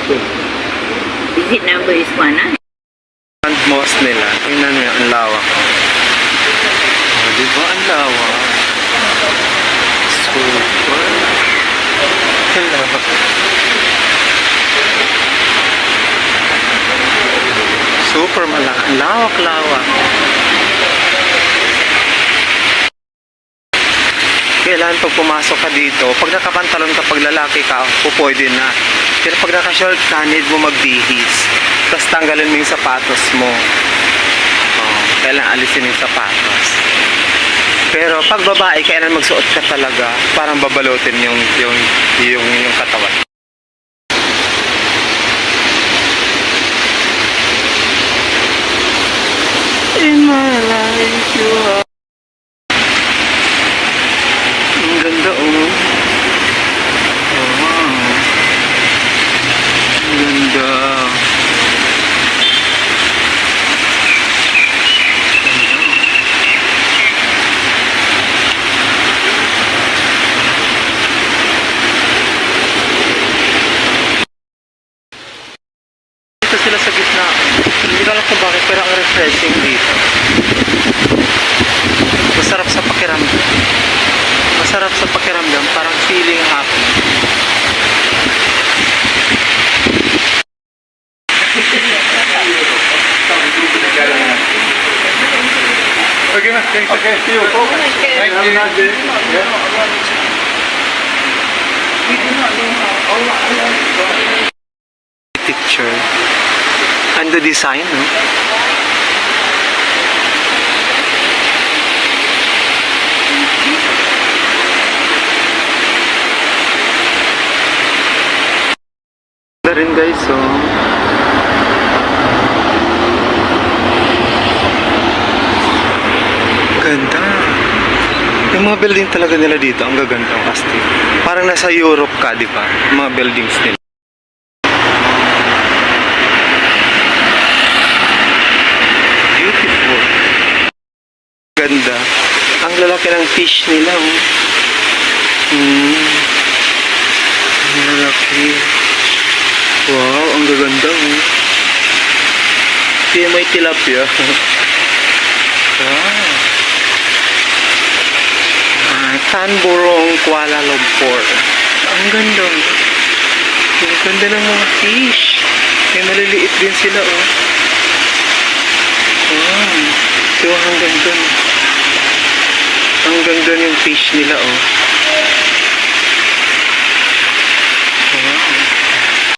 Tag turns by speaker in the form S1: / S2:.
S1: Visit number is 1, ah?
S2: Grand Mosque nila. Tingnan mo yung ang lawak. Oh, di ba ang lawak? Super. Ang lawak. Super malaki. Lawak-lawak. Kailan pag pumasok ka dito, pag nakapantalon ka, pag lalaki ka, pwede na. Pero pag naka-short ka, need mo magbihis. Tapos tanggalin mo yung sapatos mo. Oh, kailangan alisin yung sapatos. Pero pag babae, kailan magsuot ka talaga, parang babalutin yung katawan. In my life, you are. Ang ganda, oh. Wow. Ang ganda. Dito sila sa gitna. Hindi ko alam kung bakit, pero ang refreshing dito. Masarap sa pakiramdam. Masarap sa pakiramdam, parang feeling happy. Okay, thanks again. See you. Thank you. Picture and the design, no? Ganda rin guys, so ganda. Yung mga building talaga nila dito, ang gagandang astig. Parang nasa Europe ka, di ba? Mga buildings nila. Beautiful. Ganda. Ang lalaki ng fish nila, oh. Ang lalaki. Wow, ang gaganda, oh. Kaya may tilapia. Wow. Tanborong, Kuala Lumpur. Ang ganda. Ang ganda ng mga fish. May maliliit din sila, oh. Wow. So, hanggang dun. Hanggang dun yung fish nila, oh.